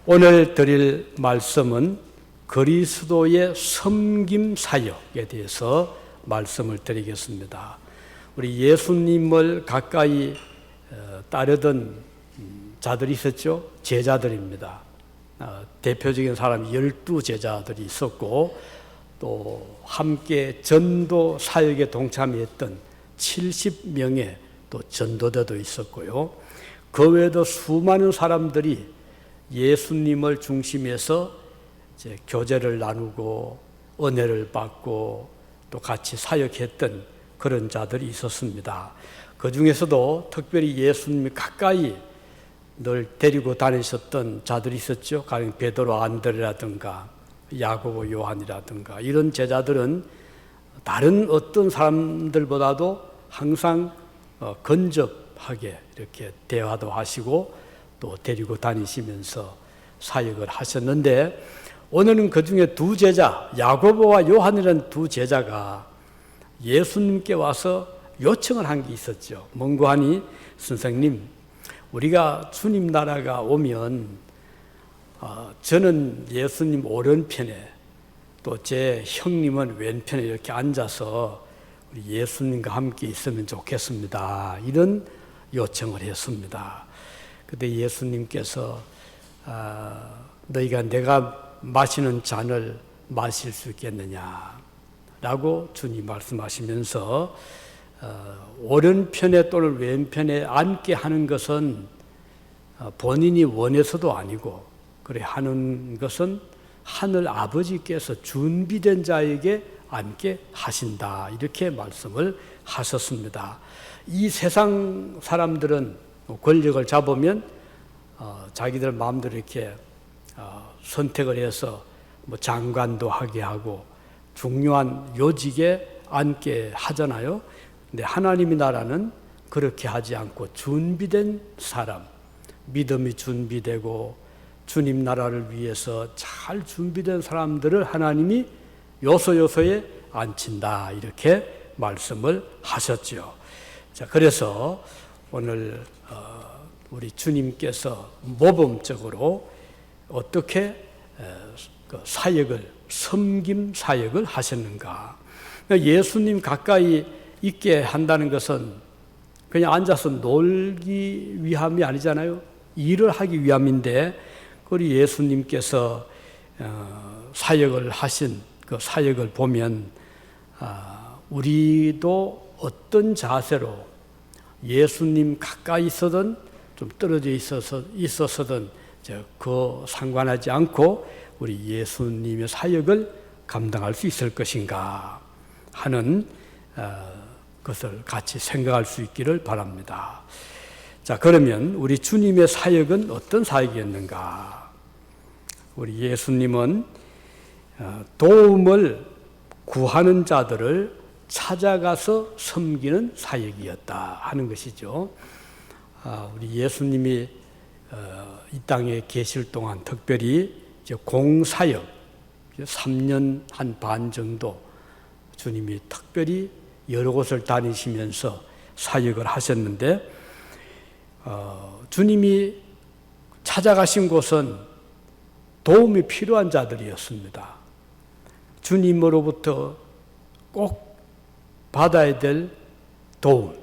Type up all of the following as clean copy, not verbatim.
오늘 드릴 말씀은 그리스도의 섬김 사역에 대해서 말씀을 드리겠습니다. 우리 예수님을 가까이 따르던 자들이 있었죠. 제자들입니다. 대표적인 사람이 12제자들이 있었고 또 함께 전도 사역에 동참했던 70명의 또 전도자도 있었고요. 그 외에도 수많은 사람들이 예수님을 중심해서 이제 교제를 나누고 은혜를 받고 또 같이 사역했던 그런 자들이 있었습니다. 그 중에서도 특별히 예수님이 가까이 늘 데리고 다니셨던 자들이 있었죠. 가령 베드로, 안드레라든가 야고보, 요한이라든가 이런 제자들은 다른 어떤 사람들보다도 항상 근접하게 이렇게 대화도 하시고 또 데리고 다니시면서 사역을 하셨는데, 오늘은 그 중에 두 제자, 야고보와 요한이라는 두 제자가 예수님께 와서 요청을 한 게 있었죠. 뭔고 하니, 선생님, 우리가 주님 나라가 오면 저는 예수님 오른편에 또 제 형님은 왼편에 이렇게 앉아서 우리 예수님과 함께 있으면 좋겠습니다. 이런 요청을 했습니다. 그때 예수님께서 너희가 내가 마시는 잔을 마실 수 있겠느냐 라고 주님 말씀하시면서 오른편에 또는 왼편에 앉게 하는 것은 본인이 원해서도 아니고 그래 하는 것은 하늘 아버지께서 준비된 자에게 앉게 하신다, 이렇게 말씀을 하셨습니다. 이 세상 사람들은 권력을 잡으면 자기들 마음대로 이렇게 선택을 해서 뭐 장관도 하게 하고 중요한 요직에 앉게 하잖아요. 근데 하나님의 나라는 그렇게 하지 않고 준비된 사람, 믿음이 준비되고 주님 나라를 위해서 잘 준비된 사람들을 하나님이 요소요소에 앉힌다, 이렇게 말씀을 하셨죠. 자, 그래서 오늘 우리 주님께서 모범적으로 어떻게 그 사역을, 섬김 사역을 하셨는가. 예수님 가까이 있게 한다는 것은 그냥 앉아서 놀기 위함이 아니잖아요. 일을 하기 위함인데, 우리 예수님께서 사역을 하신 그 사역을 보면 우리도 어떤 자세로 예수님 가까이 있어든 좀 떨어져 있어서든 그 상관하지 않고 우리 예수님의 사역을 감당할 수 있을 것인가 하는 것을 같이 생각할 수 있기를 바랍니다. 자, 그러면 우리 주님의 사역은 어떤 사역이었는가? 우리 예수님은 도움을 구하는 자들을 찾아가서 섬기는 사역이었다 하는 것이죠. 우리 예수님이 이 땅에 계실 동안 특별히 이제 공사역 3년 한 반 정도 주님이 특별히 여러 곳을 다니시면서 사역을 하셨는데, 주님이 찾아가신 곳은 도움이 필요한 자들이었습니다. 주님으로부터 꼭 받아야 될 도움이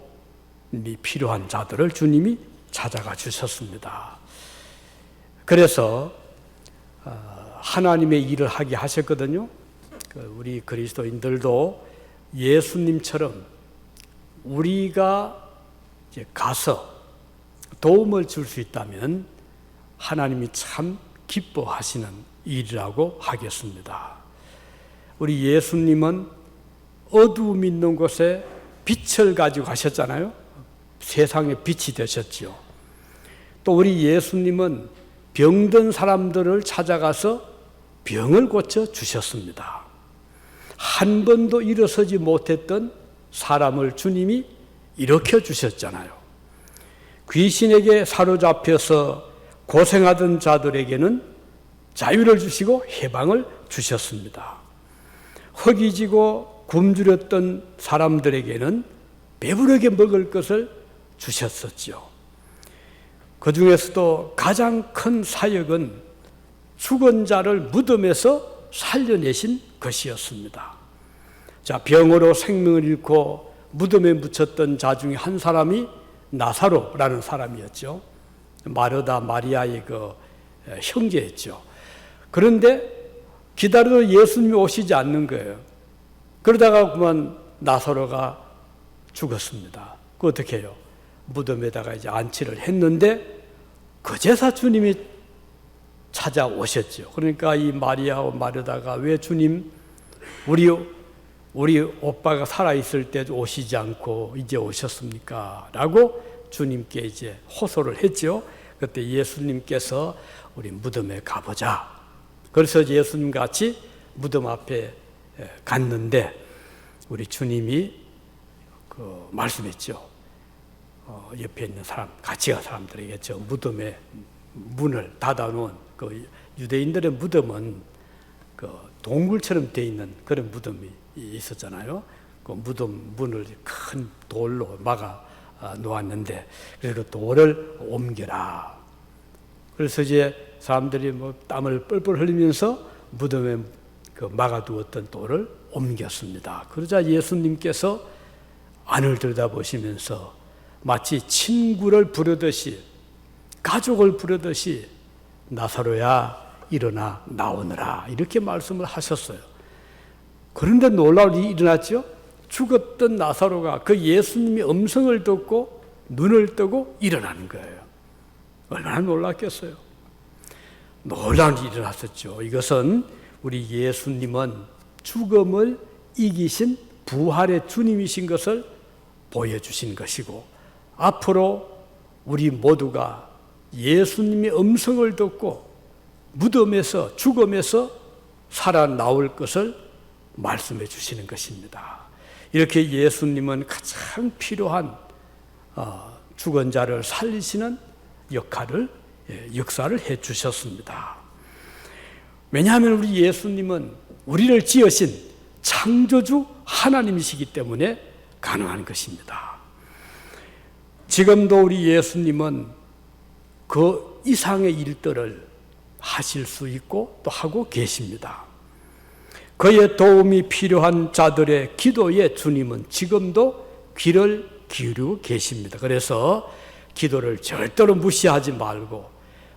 필요한 자들을 주님이 찾아가 주셨습니다. 그래서 하나님의 일을 하게 하셨거든요. 우리 그리스도인들도 예수님처럼 우리가 이제 가서 도움을 줄 수 있다면 하나님이 참 기뻐하시는 일이라고 하겠습니다. 우리 예수님은 어두움 있는 곳에 빛을 가지고 가셨잖아요. 세상의 빛이 되셨죠. 또 우리 예수님은 병든 사람들을 찾아가서 병을 고쳐 주셨습니다. 한 번도 일어서지 못했던 사람을 주님이 일으켜 주셨잖아요. 귀신에게 사로잡혀서 고생하던 자들에게는 자유를 주시고 해방을 주셨습니다. 허기지고 굶주렸던 사람들에게는 배부르게 먹을 것을 주셨었죠. 그 중에서도 가장 큰 사역은 죽은 자를 무덤에서 살려내신 것이었습니다. 자, 병으로 생명을 잃고 무덤에 묻혔던 자 중에 한 사람이 나사로라는 사람이었죠. 마르다 마리아의 그 형제였죠. 그런데 기다려도 예수님이 오시지 않는 거예요. 그러다가 그만 나사로가 죽었습니다. 그 어떻게 해요? 무덤에다가 이제 안치를 했는데 그제서 주님이 찾아오셨죠. 그러니까 이 마리아와 마르다가 왜 주님 우리 오빠가 살아있을 때 오시지 않고 이제 오셨습니까? 라고 주님께 이제 호소를 했죠. 그때 예수님께서 우리 무덤에 가보자. 그래서 예수님 같이 무덤 앞에 갔는데 우리 주님이 그 말씀했죠. 옆에 있는 사람, 같이 간 사람들에게 저 무덤에 문을 닫아놓은 그 유대인들의 무덤은 그 동굴처럼 되어 있는 그런 무덤이 있었잖아요. 그 무덤 문을 큰 돌로 막아 놓았는데 그래서 그 돌을 옮겨라. 그래서 이제 사람들이 뭐 땀을 뻘뻘 흘리면서 무덤에 그 막아두었던 돌을 옮겼습니다. 그러자 예수님께서 안을 들여다보시면서 마치 친구를 부르듯이 가족을 부르듯이 나사로야 일어나 나오너라 이렇게 말씀을 하셨어요. 그런데 놀라운 일이 일어났죠. 죽었던 나사로가 그 예수님의 음성을 듣고 눈을 뜨고 일어나는 거예요. 얼마나 놀랐겠어요. 놀라운 일이 일어났었죠. 이것은 우리 예수님은 죽음을 이기신 부활의 주님이신 것을 보여주신 것이고 앞으로 우리 모두가 예수님의 음성을 듣고 무덤에서 죽음에서 살아나올 것을 말씀해 주시는 것입니다. 이렇게 예수님은 가장 필요한 죽은 자를 살리시는 역사를 해 주셨습니다. 왜냐하면 우리 예수님은 우리를 지으신 창조주 하나님이시기 때문에 가능한 것입니다. 지금도 우리 예수님은 그 이상의 일들을 하실 수 있고 또 하고 계십니다. 그의 도움이 필요한 자들의 기도에 주님은 지금도 귀를 기울이고 계십니다. 그래서 기도를 절대로 무시하지 말고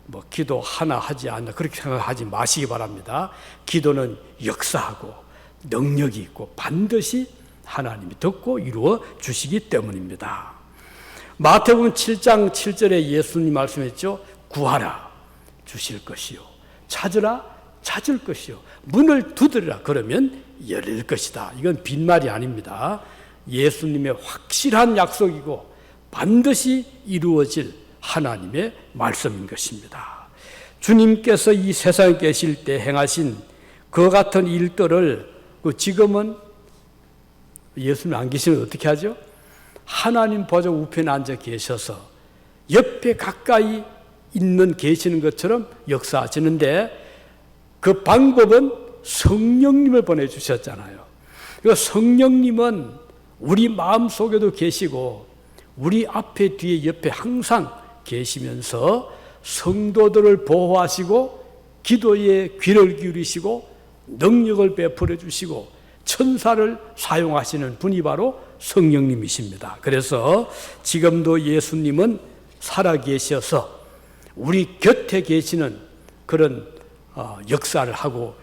뭐 기도 하나 하지 않나 그렇게 생각하지 마시기 바랍니다. 기도는 역사하고 능력이 있고 반드시 하나님이 듣고 이루어 주시기 때문입니다. 마태복음 7장 7절에 예수님 말씀했죠. 구하라 주실 것이요 찾으라 찾을 것이요 문을 두드리라 그러면 열릴 것이다. 이건 빈말이 아닙니다. 예수님의 확실한 약속이고 반드시 이루어질 하나님의 말씀인 것입니다. 주님께서 이 세상에 계실 때 행하신 그 같은 일들을 지금은 예수님 안 계시면 어떻게 하죠? 하나님 보좌 우편에 앉아 계셔서 옆에 가까이 계시는 것처럼 역사하시는데 그 방법은 성령님을 보내주셨잖아요. 그 성령님은 우리 마음속에도 계시고 우리 앞에 뒤에 옆에 항상 계시면서 성도들을 보호하시고 기도에 귀를 기울이시고 능력을 베풀어 주시고 천사를 사용하시는 분이 바로 성령님이십니다. 그래서 지금도 예수님은 살아계셔서 우리 곁에 계시는 그런 역사를 하고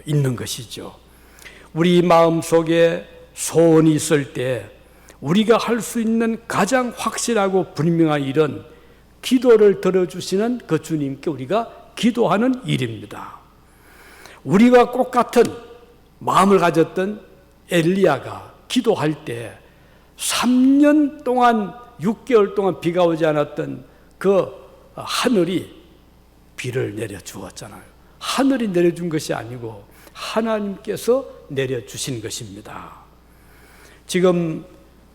있는 것이죠. 우리 마음속에 소원이 있을 때 우리가 할 수 있는 가장 확실하고 분명한 일은 기도를 들어주시는 그 주님께 우리가 기도하는 일입니다. 우리가 똑같은 마음을 가졌던 엘리야가 기도할 때 3년 동안 6개월 동안 비가 오지 않았던 그 하늘이 비를 내려주었잖아요. 하늘이 내려준 것이 아니고 하나님께서 내려주신 것입니다. 지금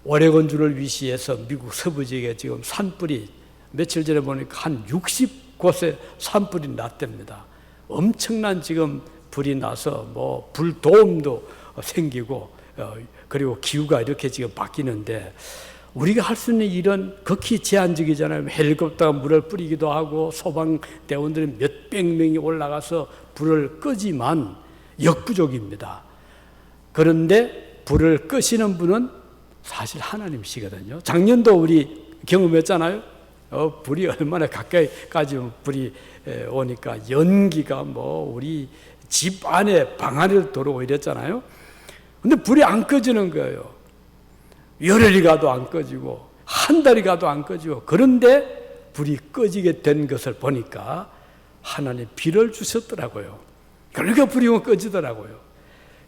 오레곤주를 위시해서 미국 서부 지역에 지금 산불이 며칠 전에 보니까 한 60곳에 산불이 났답니다. 엄청난 지금 불이 나서 뭐 불도움도 생기고 그리고 기후가 이렇게 지금 바뀌는데 우리가 할 수 있는 일은 극히 제한적이잖아요. 헬리콥터가 물을 뿌리기도 하고 소방대원들이 몇백 명이 올라가서 불을 끄지만 역부족입니다. 그런데 불을 끄시는 분은 사실 하나님이시거든요. 작년도 우리 경험했잖아요. 불이 얼마나 가까이까지 불이 오니까 연기가 뭐 우리 집 안에 방 안에 들어오고 이랬잖아요. 근데 불이 안 꺼지는 거예요. 열흘이 가도 안 꺼지고 한 달이 가도 안 꺼지고, 그런데 불이 꺼지게 된 것을 보니까 하나님 비를 주셨더라고요. 그러니까 불이 꺼지더라고요.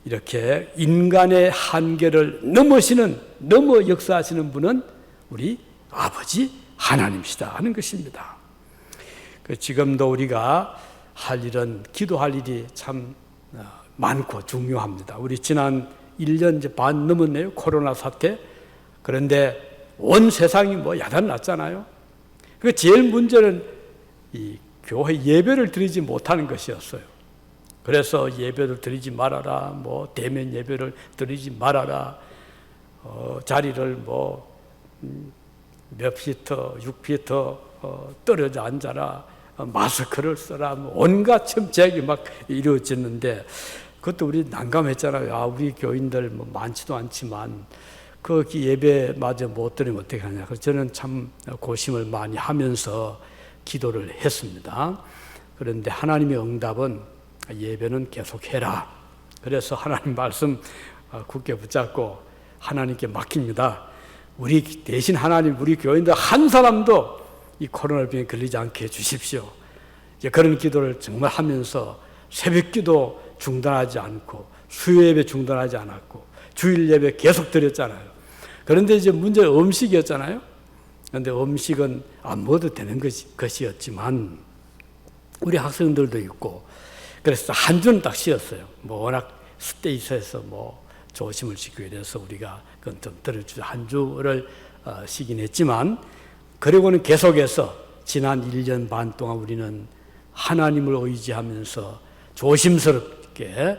이렇게 인간의 한계를 넘어 역사하시는 분은 우리 아버지 하나님이시다 하는 것입니다. 지금도 우리가 할 일은, 기도할 일이 참 많고 중요합니다. 우리 지난 1년 이제 반 넘었네요. 코로나 사태. 그런데 온 세상이 뭐 야단났잖아요. 그 제일 문제는 이 교회 예배를 드리지 못하는 것이었어요. 그래서 예배를 드리지 말아라, 뭐 대면 예배를 드리지 말아라, 자리를 뭐 몇 피터, 6피터 떨어져 앉아라, 마스크를 써라, 뭐 온갖 정책이 막 이루어졌는데, 그것도 우리 난감했잖아요. 우리 교인들 뭐 많지도 않지만 그 예배마저 못 드리면 어떻게 하냐. 그래서 저는 참 고심을 많이 하면서 기도를 했습니다. 그런데 하나님의 응답은 예배는 계속해라. 그래서 하나님 말씀 굳게 붙잡고 하나님께 맡깁니다. 우리 대신 하나님, 우리 교인들 한 사람도 이 코로나19에 걸리지 않게 해주십시오. 그런 기도를 정말 하면서 새벽 기도 중단하지 않고 수요 예배 중단하지 않았고 주일 예배 계속 드렸잖아요. 그런데 이제 문제는 음식이었잖아요. 그런데 음식은 안 먹어도 되는 것이었지만 우리 학생들도 있고, 그래서 한 주는 딱 쉬었어요. 뭐 워낙 스테이스에서 뭐 조심을 지키고 이래서 우리가 그건 좀 들어주죠. 한 주를 쉬긴 했지만, 그리고는 계속해서 지난 1년 반 동안 우리는 하나님을 의지하면서 조심스럽게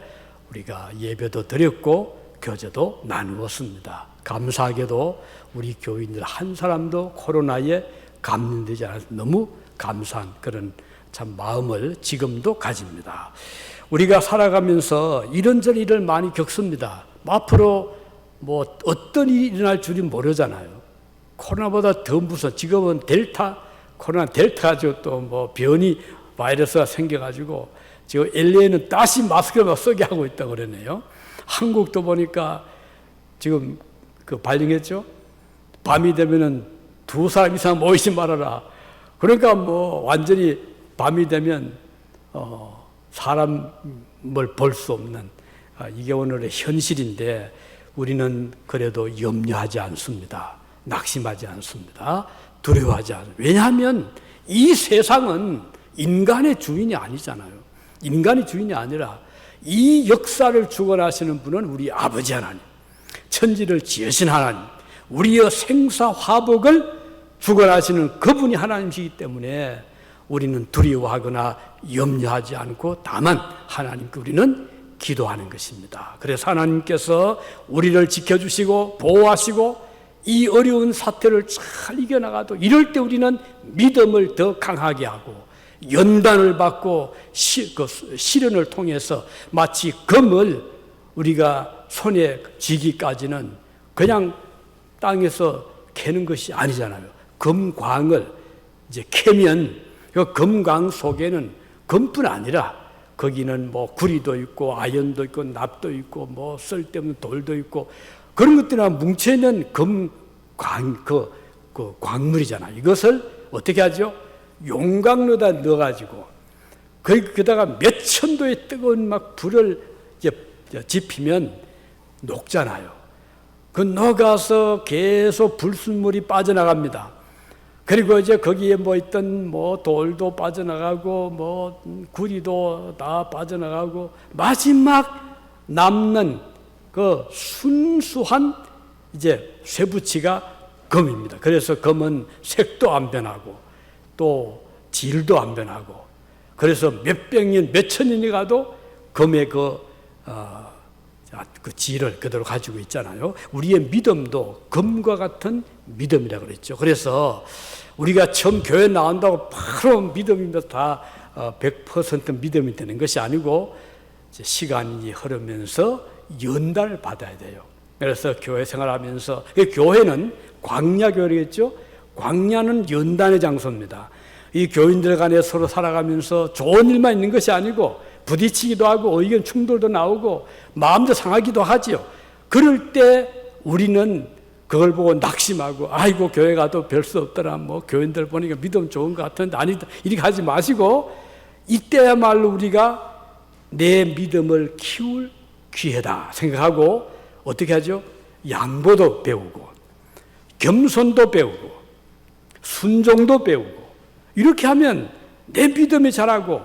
우리가 예배도 드렸고 교제도 나누었습니다. 감사하게도 우리 교인들 한 사람도 코로나에 감염되지 않아서 너무 감사한 그런 참 마음을 지금도 가집니다. 우리가 살아가면서 이런저런 일을 많이 겪습니다. 앞으로 뭐 어떤 일이 일어날 줄이 모르잖아요. 코로나보다 더 무서운, 지금은 코로나 델타 가지고 또 뭐 변이 바이러스가 생겨가지고 지금 LA는 다시 마스크를 쓰게 하고 있다고 그러네요. 한국도 보니까 지금 발령했죠. 밤이 되면은 2사람 이상 모이지 말아라. 그러니까 뭐 완전히 밤이 되면 사람을 볼 수 없는 이게 오늘의 현실인데, 우리는 그래도 염려하지 않습니다. 낙심하지 않습니다. 두려워하지 않습니다. 왜냐하면 이 세상은 인간의 주인이 아니잖아요. 인간이 주인이 아니라 이 역사를 주관하시는 분은 우리 아버지 하나님, 천지를 지으신 하나님, 우리의 생사화복을 주관하시는 그분이 하나님이시기 때문에 우리는 두려워하거나 염려하지 않고 다만 하나님께 우리는 기도하는 것입니다. 그래서 하나님께서 우리를 지켜주시고 보호하시고 이 어려운 사태를 잘 이겨나가도, 이럴 때 우리는 믿음을 더 강하게 하고 연단을 받고 시련을 통해서 마치 금을 우리가 손에 쥐기까지는 그냥 땅에서 캐는 것이 아니잖아요. 금광을 이제 캐면 그 금광 속에는 금뿐 아니라 거기는 뭐 구리도 있고 아연도 있고 납도 있고 뭐 쓸데없는 돌도 있고 그런 것들이 뭉쳐있는 금광, 그 광물이잖아요. 이것을 어떻게 하죠? 용광로에다 넣어가지고 거기다가 몇 천도의 뜨거운 막 불을 이제 지피면 녹잖아요. 그 녹아서 계속 불순물이 빠져나갑니다. 그리고 이제 거기에 뭐 있던 뭐 돌도 빠져나가고 뭐 구리도 다 빠져나가고 마지막 남는 그 순수한 이제 쇠붙이가 금입니다. 그래서 금은 색도 안 변하고 또 질도 안 변하고, 그래서 몇백 년, 몇천 년이 가도 금의 그 지혜를 그대로 가지고 있잖아요. 우리의 믿음도 금과 같은 믿음이라고 그랬죠. 그래서 우리가 처음 교회 나온다고 바로 믿음이면 다 100% 믿음이 되는 것이 아니고 시간이 흐르면서 연단을 받아야 돼요. 그래서 교회 생활하면서, 교회는 광야교회겠죠. 광야는 연단의 장소입니다. 이 교인들 간에 서로 살아가면서 좋은 일만 있는 것이 아니고 부딪히기도 하고 의견 충돌도 나오고 마음도 상하기도 하지요. 그럴 때 우리는 그걸 보고 낙심하고, 아이고 교회 가도 별 수 없더라, 뭐 교인들 보니까 믿음 좋은 것 같은데 아니다, 이렇게 하지 마시고, 이때야말로 우리가 내 믿음을 키울 기회다 생각하고 어떻게 하죠? 양보도 배우고 겸손도 배우고 순종도 배우고, 이렇게 하면 내 믿음이 자라고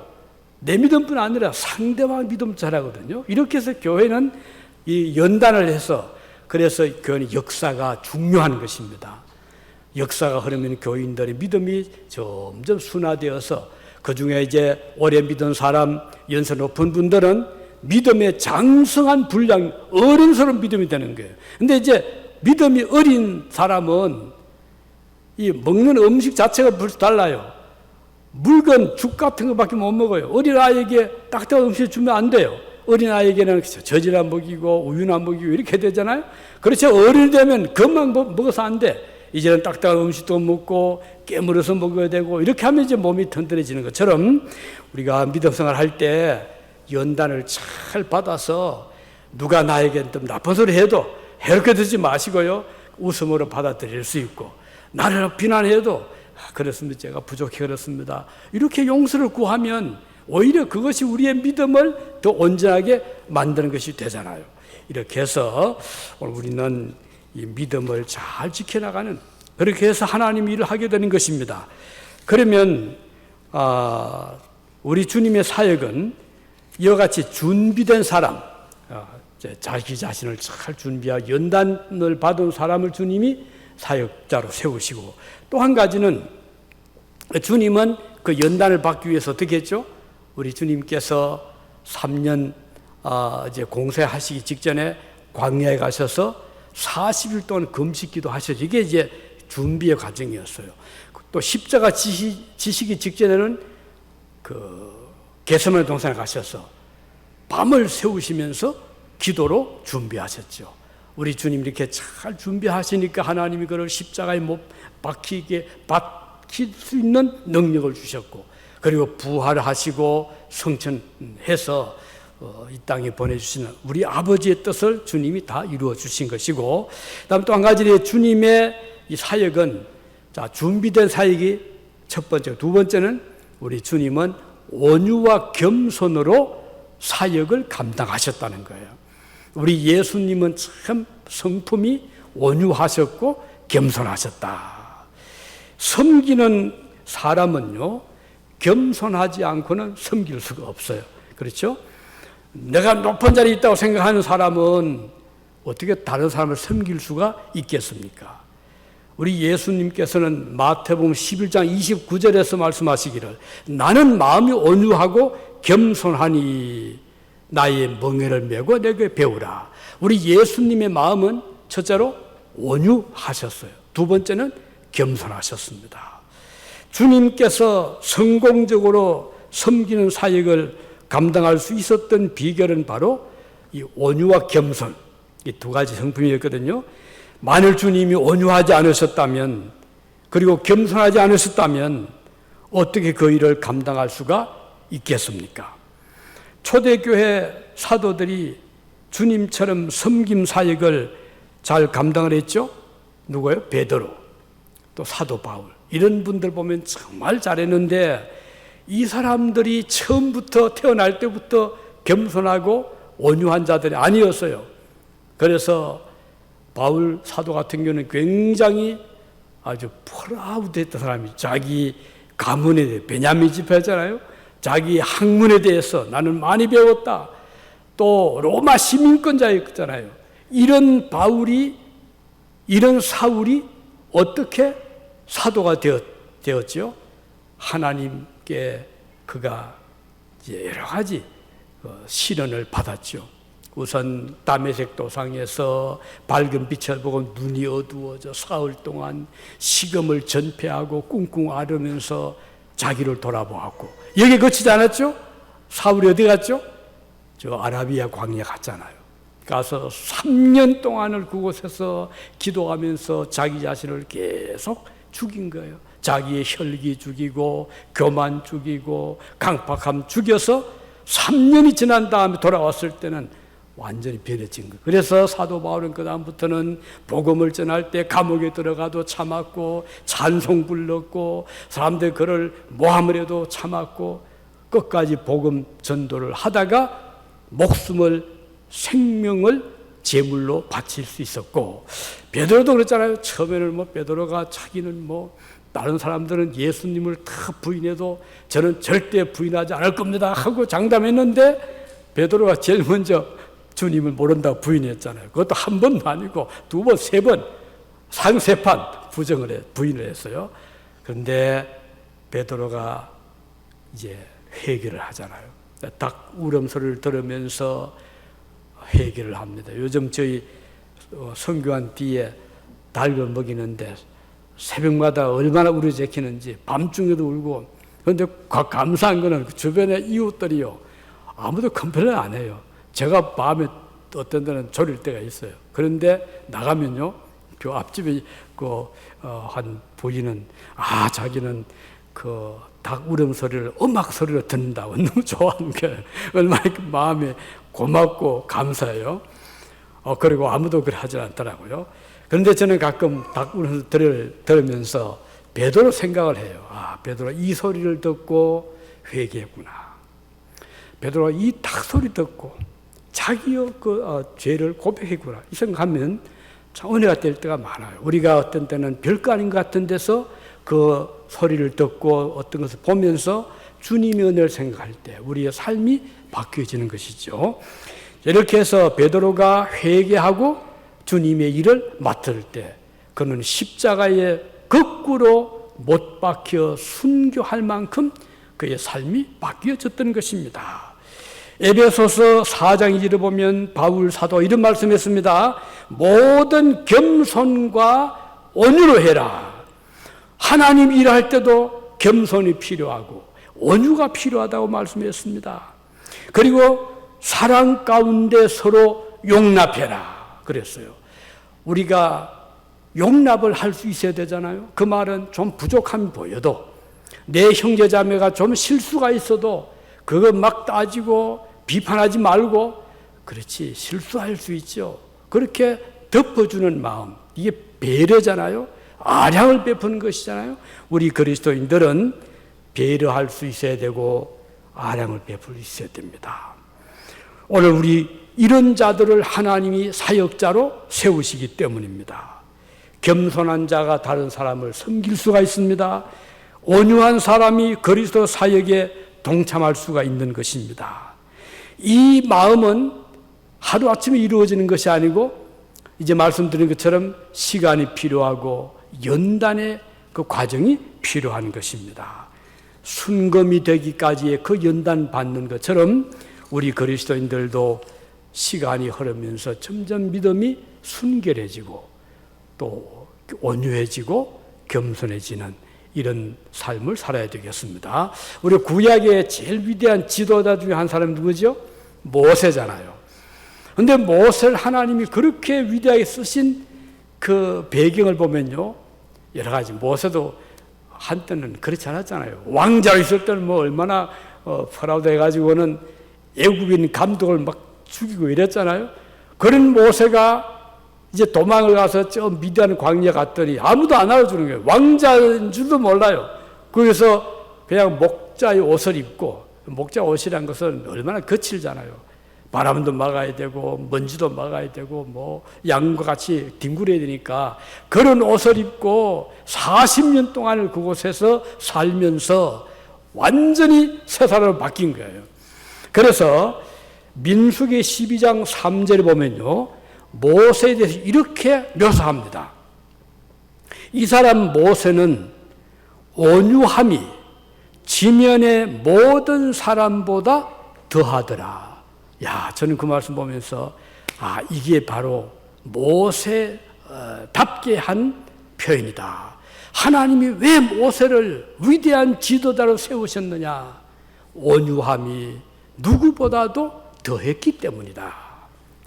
내 믿음뿐 아니라 상대방 믿음 자라거든요. 이렇게 해서 교회는 이 연단을 해서, 그래서 교회는 역사가 중요한 것입니다. 역사가 흐르면 교인들의 믿음이 점점 순화되어서, 그 중에 이제 오래 믿은 사람, 연세 높은 분들은 믿음의 장성한 분량, 어른스러운 믿음이 되는 거예요. 근데 이제 믿음이 어린 사람은 이 먹는 음식 자체가 벌써 달라요. 물건, 죽 같은 것밖에 못 먹어요. 어린아이에게 딱딱한 음식 주면 안 돼요. 어린아이에게는 젖이나 먹이고 우유나 먹이고 이렇게 되잖아요. 그렇죠. 어른이 되면 그것만 먹어서 안 돼. 이제는 딱딱한 음식도 먹고 깨물어서 먹어야 되고, 이렇게 하면 이제 몸이 튼튼해지는 것처럼 우리가 믿음 생활 할 때 연단을 잘 받아서 누가 나에게 좀 나쁜 소리 해도 해롭게 듣지 마시고요. 웃음으로 받아들일 수 있고, 나를 비난해도 그렇습니다, 제가 부족해 그렇습니다, 이렇게 용서를 구하면 오히려 그것이 우리의 믿음을 더 온전하게 만드는 것이 되잖아요. 이렇게 해서 오늘 우리는 이 믿음을 잘 지켜나가는, 그렇게 해서 하나님 일을 하게 되는 것입니다. 그러면 우리 주님의 사역은 이와 같이 준비된 사람, 자기 자신을 잘 준비하고 연단을 받은 사람을 주님이 사역자로 세우시고, 또 한 가지는 주님은 그 연단을 받기 위해서 어떻게 했죠? 우리 주님께서 3년 이제 공세하시기 직전에 광야에 가셔서 40일 동안 금식기도 하셨죠. 이게 이제 준비의 과정이었어요. 또 십자가 지시기 직전에는 그 겟세마네 동산에 가셔서 밤을 새우시면서 기도로 준비하셨죠. 우리 주님 이렇게 잘 준비하시니까 하나님이 그를 십자가에 못 박힐 수 있는 능력을 주셨고, 그리고 부활하시고 성천해서 이 땅에 보내주시는 우리 아버지의 뜻을 주님이 다 이루어 주신 것이고, 그다음 또 한 가지 주님의 이 사역은, 자, 준비된 사역이 첫 번째, 두 번째는 우리 주님은 온유와 겸손으로 사역을 감당하셨다는 거예요. 우리 예수님은 참 성품이 온유하셨고 겸손하셨다. 섬기는 사람은요, 겸손하지 않고는 섬길 수가 없어요. 그렇죠? 내가 높은 자리에 있다고 생각하는 사람은 어떻게 다른 사람을 섬길 수가 있겠습니까? 우리 예수님께서는 마태복음 11장 29절에서 말씀하시기를, 나는 마음이 온유하고 겸손하니 나의 멍에를 메고 내게 배우라. 우리 예수님의 마음은 첫째로 온유하셨어요. 두 번째는 겸손하셨습니다. 주님께서 성공적으로 섬기는 사역을 감당할 수 있었던 비결은 바로 이 온유와 겸손, 이 두 가지 성품이었거든요. 만일 주님이 온유하지 않으셨다면, 그리고 겸손하지 않으셨다면 어떻게 그 일을 감당할 수가 있겠습니까? 초대교회 사도들이 주님처럼 섬김 사역을 잘 감당을 했죠. 누구예요? 베드로, 또 사도 바울, 이런 분들 보면 정말 잘했는데, 이 사람들이 처음부터 태어날 때부터 겸손하고 온유한 자들이 아니었어요. 그래서 바울 사도 같은 경우는 굉장히 아주 프라우드했던 사람이, 자기 가문에 대해, 베냐민 집회잖아요. 자기 학문에 대해서 나는 많이 배웠다. 또 로마 시민권자였잖아요. 이런 바울이, 이런 사울이 어떻게 사도가 되었죠? 하나님께 그가 이제 여러 가지 시련을 받았죠. 우선 다메섹 도상에서 밝은 빛을 보고 눈이 어두워져 사흘 동안 식음을 전폐하고 꿍꿍 앓으면서 자기를 돌아보았고, 여기 거치지 않았죠? 사울이 어디 갔죠? 저 아라비아 광야 갔잖아요. 가서 3년 동안을 그곳에서 기도하면서 자기 자신을 계속 죽인 거예요. 자기의 혈기 죽이고 교만 죽이고 강팍함 죽여서 3년이 지난 다음에 돌아왔을 때는 완전히 변해진 거예요. 그래서 사도 바울은 그 다음부터는 복음을 전할 때 감옥에 들어가도 참았고 찬송 불렀고 사람들 그를 모함을 해도 참았고 끝까지 복음 전도를 하다가 목숨을 생명을 제물로 바칠 수 있었고, 베드로도 그랬잖아요. 처음에는 뭐 베드로가 자기는 뭐 다른 사람들은 예수님을 다 부인해도 저는 절대 부인하지 않을 겁니다 하고 장담했는데, 베드로가 제일 먼저 주님을 모른다고 부인했잖아요. 그것도 한 번도 아니고 두 번, 세 번, 상세판 부인을 했어요. 그런데 베드로가 이제 회개를 하잖아요. 닭 울음소리를 들으면서 회개를 합니다. 요즘 저희 성교한 뒤에 닭을 먹이는데 새벽마다 얼마나 우려제키는지 밤중에도 울고. 그런데 감사한 거는 주변의 이웃들이요, 아무도 컴플레인 안 해요. 제가 밤에 어떤 데는 졸릴 때가 있어요. 그런데 나가면요, 그 앞집에 한 부인은 자기는 그 닭 울음소리를 음악 소리로 듣는다고 너무 좋아하는 거예요. 얼마나 마음에 고맙고 감사해요. 그리고 아무도 그래 하지 않더라고요. 그런데 저는 가끔 닭 울음소리를 들으면서 베드로 생각을 해요. 베드로가 이 소리를 듣고 회개했구나. 베드로가 이 닭 소리 듣고 자기의 죄를 고백했구나. 이 생각하면 참 은혜가 될 때가 많아요. 우리가 어떤 때는 별거 아닌 것 같은 데서 그 소리를 듣고 어떤 것을 보면서 주님의 은혜를 생각할 때 우리의 삶이 바뀌어지는 것이죠. 이렇게 해서 베드로가 회개하고 주님의 일을 맡을 때 그는 십자가에 거꾸로 못 박혀 순교할 만큼 그의 삶이 바뀌어졌던 것입니다. 에베소서 4장 2절을 보면 바울 사도 이런 말씀했습니다. 모든 겸손과 온유로 해라. 하나님 일할 때도 겸손이 필요하고 온유가 필요하다고 말씀했습니다. 그리고 사랑 가운데 서로 용납해라 그랬어요. 우리가 용납을 할 수 있어야 되잖아요. 그 말은 좀 부족함이 보여도, 내 형제 자매가 좀 실수가 있어도 그거 막 따지고 비판하지 말고, 그렇지, 실수할 수 있죠. 그렇게 덮어주는 마음, 이게 배려잖아요. 아량을 베푸는 것이잖아요. 우리 그리스도인들은 배려할 수 있어야 되고 아량을 베풀 수 있어야 됩니다. 오늘 우리 이런 자들을 하나님이 사역자로 세우시기 때문입니다. 겸손한 자가 다른 사람을 섬길 수가 있습니다. 온유한 사람이 그리스도 사역에 동참할 수가 있는 것입니다. 이 마음은 하루아침에 이루어지는 것이 아니고, 이제 말씀드린 것처럼 시간이 필요하고 연단의 그 과정이 필요한 것입니다. 순검이 되기까지의 그 연단 받는 것처럼 우리 그리스도인들도 시간이 흐르면서 점점 믿음이 순결해지고 또 온유해지고 겸손해지는 이런 삶을 살아야 되겠습니다. 우리 구약의 제일 위대한 지도자 중에 한 사람이 누구죠? 모세잖아요. 그런데 모세를 하나님이 그렇게 위대하게 쓰신 그 배경을 보면요, 여러 가지, 모세도 한때는 그렇지 않았잖아요. 왕자로 있을 때는 뭐 얼마나 프라우드 해가지고는 애국인 감독을 막 죽이고 이랬잖아요. 그런 모세가 이제 도망을 가서 저 미디안 광야 갔더니 아무도 안 알아주는 거예요. 왕자인 줄도 몰라요. 그래서 그냥 목자의 옷을 입고, 목자 옷이란 것은 얼마나 거칠잖아요. 바람도 막아야 되고 먼지도 막아야 되고 뭐 양과 같이 뒹굴어야 되니까 그런 옷을 입고 40년 동안을 그곳에서 살면서 완전히 새 사람으로 바뀐 거예요. 그래서 민수기 12장 3절에 보면요, 모세에 대해서 이렇게 묘사합니다. 이 사람 모세는 온유함이 지면의 모든 사람보다 더하더라. 야, 저는 그 말씀 보면서 이게 바로 모세답게 한 표현이다. 하나님이 왜 모세를 위대한 지도자로 세우셨느냐? 온유함이 누구보다도 더했기 때문이다.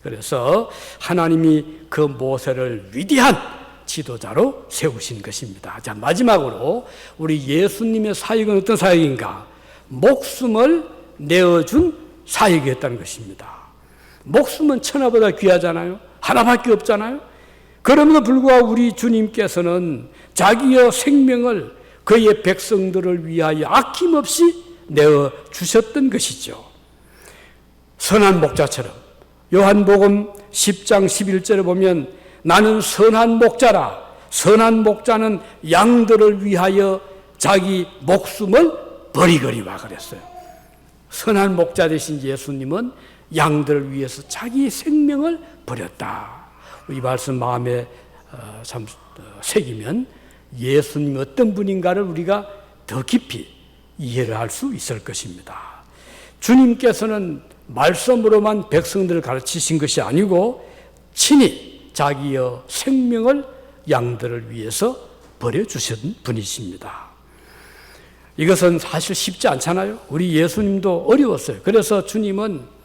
그래서 하나님이 그 모세를 위대한 지도자로 세우신 것입니다. 자, 마지막으로 우리 예수님의 사역은 어떤 사역인가? 목숨을 내어준 사역이었다는 것입니다. 목숨은 천하보다 귀하잖아요. 하나밖에 없잖아요. 그럼에도 불구하고 우리 주님께서는 자기의 생명을 그의 백성들을 위하여 아낌없이 내어주셨던 것이죠. 선한 목자처럼 요한복음 10장 11절에 보면 나는 선한 목자라. 선한 목자는 양들을 위하여 자기 목숨을 버리거리와 그랬어요. 선한 목자 되신 예수님은 양들을 위해서 자기 생명을 버렸다. 이 말씀 마음에 참 새기면 예수님이 어떤 분인가를 우리가 더 깊이 이해를 할 수 있을 것입니다. 주님께서는 말씀으로만 백성들을 가르치신 것이 아니고 친히 자기의 생명을 양들을 위해서 버려주신 분이십니다. 이것은 사실 쉽지 않잖아요. 우리 예수님도 어려웠어요. 그래서 주님은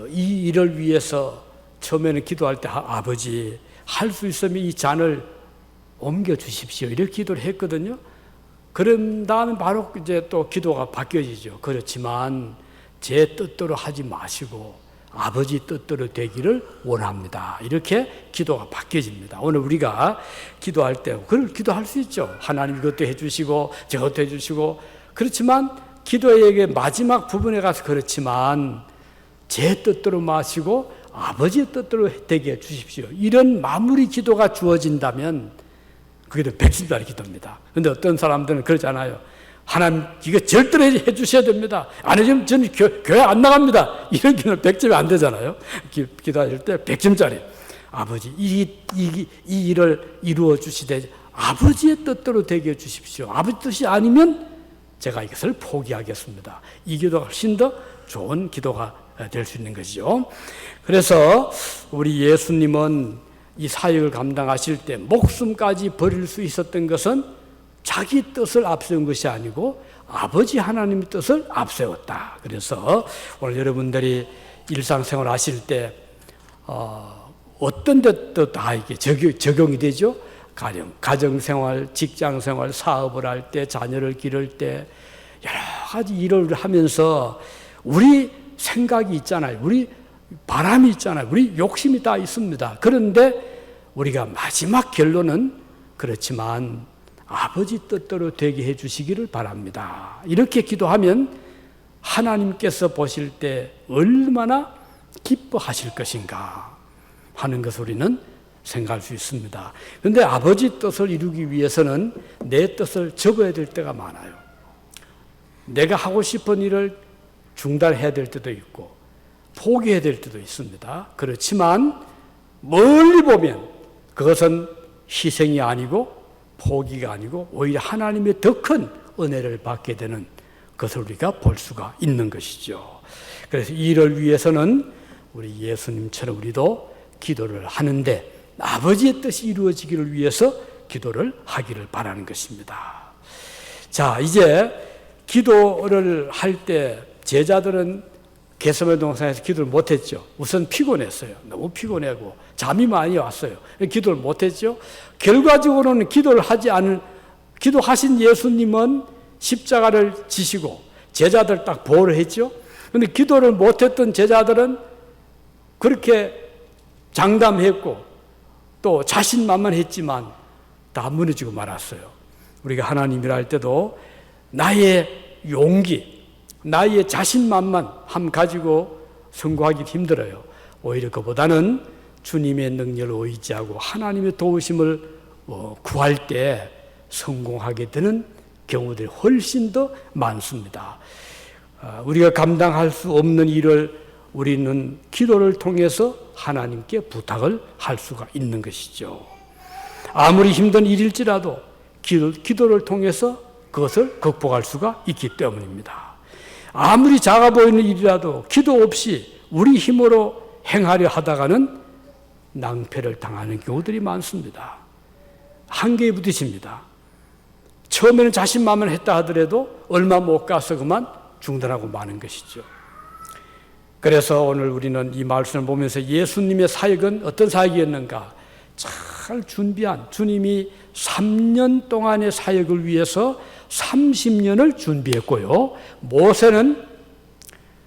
이 일을 위해서 처음에는 기도할 때 아버지 할 수 있으면 이 잔을 옮겨 주십시오. 이렇게 기도를 했거든요. 그런 다음에 바로 이제 또 기도가 바뀌어지죠. 그렇지만 제 뜻대로 하지 마시고 아버지 뜻대로 되기를 원합니다. 이렇게 기도가 바뀌어집니다. 오늘 우리가 기도할 때 그걸 기도할 수 있죠. 하나님 이것도 해주시고 저것도 해주시고 그렇지만 기도의 마지막 부분에 가서 그렇지만 제 뜻대로 마시고 아버지의 뜻대로 되게 해주십시오. 이런 마무리 기도가 주어진다면 그게 백신짜리 기도입니다. 그런데 어떤 사람들은 그러잖아요. 하나님 이거 절대로 해주셔야 됩니다. 안 해주면 저는 교회 안 나갑니다. 이런 기도는 100점이 안 되잖아요. 기도하실 때 100점짜리. 아버지 이 일을 이루어 주시되 아버지의 뜻대로 되게 해주십시오. 아버지 뜻이 아니면 제가 이것을 포기하겠습니다. 이 기도가 훨씬 더 좋은 기도가 될 수 있는 것이죠. 그래서 우리 예수님은 이 사역을 감당하실 때 목숨까지 버릴 수 있었던 것은 자기 뜻을 앞세운 것이 아니고 아버지 하나님의 뜻을 앞세웠다. 그래서 오늘 여러분들이 일상생활 하실 때 어떤 데도 다 이게 적용이 되죠. 가정생활, 직장생활, 사업을 할 때, 자녀를 기를 때 여러 가지 일을 하면서 우리 생각이 있잖아요. 우리 바람이 있잖아요. 우리 욕심이 다 있습니다. 그런데 우리가 마지막 결론은 그렇지만 아버지 뜻대로 되게 해주시기를 바랍니다. 이렇게 기도하면 하나님께서 보실 때 얼마나 기뻐하실 것인가 하는 것을 우리는 생각할 수 있습니다. 그런데 아버지 뜻을 이루기 위해서는 내 뜻을 접어야 될 때가 많아요. 내가 하고 싶은 일을 중단해야 될 때도 있고 포기해야 될 때도 있습니다. 그렇지만 멀리 보면 그것은 희생이 아니고 포기가 아니고 오히려 하나님의 더 큰 은혜를 받게 되는 것을 우리가 볼 수가 있는 것이죠. 그래서 이 일을 위해서는 우리 예수님처럼 우리도 기도를 하는데 아버지의 뜻이 이루어지기를 위해서 기도를 하기를 바라는 것입니다. 자, 이제 기도를 할 때 제자들은 겟세마네 동산에서 기도를 못했죠. 우선 피곤했어요. 너무 피곤하고 잠이 많이 왔어요. 기도를 못했죠. 결과적으로는 기도하신 예수님은 십자가를 지시고 제자들 딱 보호를 했죠. 그런데 기도를 못했던 제자들은 그렇게 장담했고 또 자신만만했지만 다 무너지고 말았어요. 우리가 하나님이라 할 때도 나의 용기, 나의 자신만만함 가지고 성공하기 힘들어요. 오히려 그보다는 주님의 능력을 의지하고 하나님의 도우심을 구할 때 성공하게 되는 경우들이 훨씬 더 많습니다. 우리가 감당할 수 없는 일을 우리는 기도를 통해서 하나님께 부탁을 할 수가 있는 것이죠. 아무리 힘든 일일지라도 기도를 통해서 그것을 극복할 수가 있기 때문입니다. 아무리 작아 보이는 일이라도 기도 없이 우리 힘으로 행하려 하다가는 낭패를 당하는 경우들이 많습니다. 한계에 부딪힙니다. 처음에는 자신만만 했다 하더라도 얼마 못 가서 그만 중단하고 마는 것이죠. 그래서 오늘 우리는 이 말씀을 보면서 예수님의 사역은 어떤 사역이었는가? 잘 준비한, 주님이 3년 동안의 사역을 위해서 30년을 준비했고요. 모세는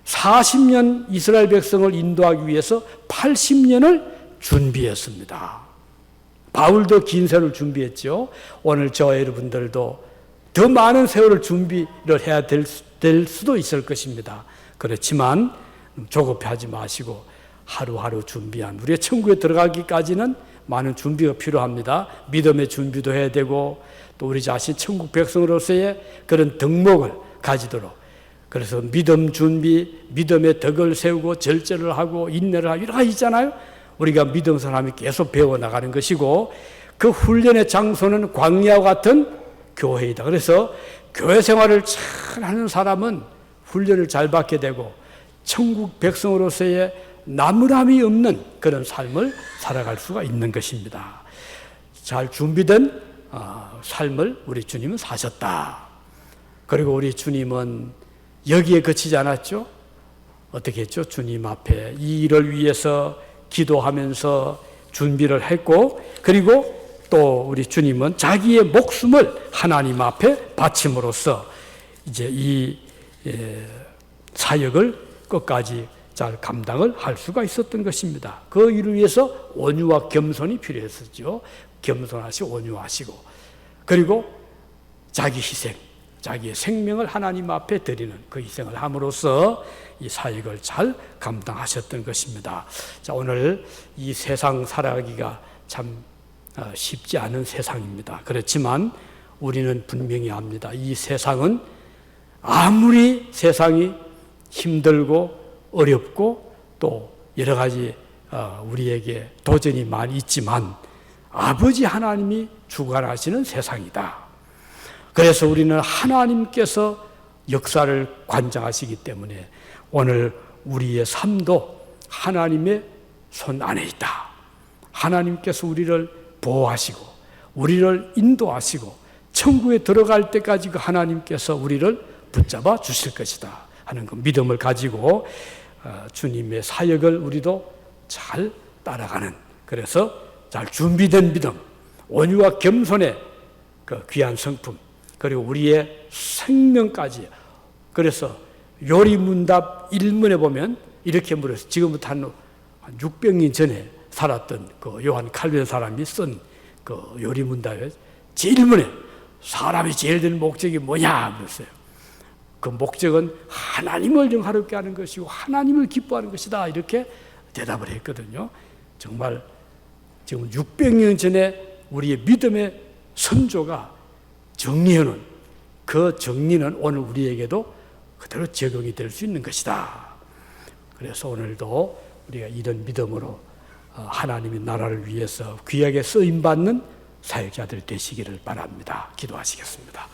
40년 이스라엘 백성을 인도하기 위해서 80년을 준비했습니다. 바울도 긴 세월을 준비했죠. 오늘 저와 여러분들도 더 많은 세월을 준비를 해야 될 수도 있을 것입니다. 그렇지만 조급해하지 마시고 하루하루 준비한, 우리의 천국에 들어가기까지는 많은 준비가 필요합니다. 믿음의 준비도 해야 되고 또 우리 자신 천국 백성으로서의 그런 덕목을 가지도록, 그래서 믿음 준비, 믿음의 덕을 세우고 절제를 하고 인내를 하고 이런 거 있잖아요. 우리가 믿음 사람이 계속 배워나가는 것이고, 그 훈련의 장소는 광야와 같은 교회이다. 그래서 교회 생활을 잘 하는 사람은 훈련을 잘 받게 되고 천국 백성으로서의 나무람이 없는 그런 삶을 살아갈 수가 있는 것입니다. 잘 준비된 삶을 우리 주님은 사셨다. 그리고 우리 주님은 여기에 그치지 않았죠. 어떻게 했죠? 주님 앞에 이 일을 위해서 기도하면서 준비를 했고, 그리고 또 우리 주님은 자기의 목숨을 하나님 앞에 바침으로써 이제 이 사역을 끝까지 잘 감당을 할 수가 있었던 것입니다. 그 일을 위해서 온유와 겸손이 필요했었죠. 겸손하시고 온유하시고, 그리고 자기 희생, 자기의 생명을 하나님 앞에 드리는 그 희생을 함으로써 이 사역을 잘 감당하셨던 것입니다. 자, 오늘 이 세상 살아가기가 참 쉽지 않은 세상입니다. 그렇지만 우리는 분명히 압니다. 이 세상은 아무리 세상이 힘들고 어렵고 또 여러 가지 우리에게 도전이 많이 있지만 아버지 하나님이 주관하시는 세상이다. 그래서 우리는 하나님께서 역사를 관장하시기 때문에 오늘 우리의 삶도 하나님의 손 안에 있다. 하나님께서 우리를 보호하시고 우리를 인도하시고 천국에 들어갈 때까지 그 하나님께서 우리를 붙잡아 주실 것이다 하는 그 믿음을 가지고 주님의 사역을 우리도 잘 따라가는, 그래서 잘 준비된 믿음, 온유와 겸손의 그 귀한 성품, 그리고 우리의 생명까지. 그래서 요리문답 1문에 보면 이렇게 물었어요. 지금부터 한 600년 전에 살았던 그 요한 칼빈 사람이 쓴 그 요리문답에 제1문에 사람이 제일 된 목적이 뭐냐 그랬어요. 그 목적은 하나님을 영화롭게 하는 것이고 하나님을 기뻐하는 것이다, 이렇게 대답을 했거든요. 정말 지금 600년 전에 우리의 믿음의 선조가 정리해놓은 그 정리는 오늘 우리에게도 그대로 적용이 될 수 있는 것이다. 그래서 오늘도 우리가 이런 믿음으로 하나님의 나라를 위해서 귀하게 쓰임받는 사역자들 되시기를 바랍니다. 기도하시겠습니다.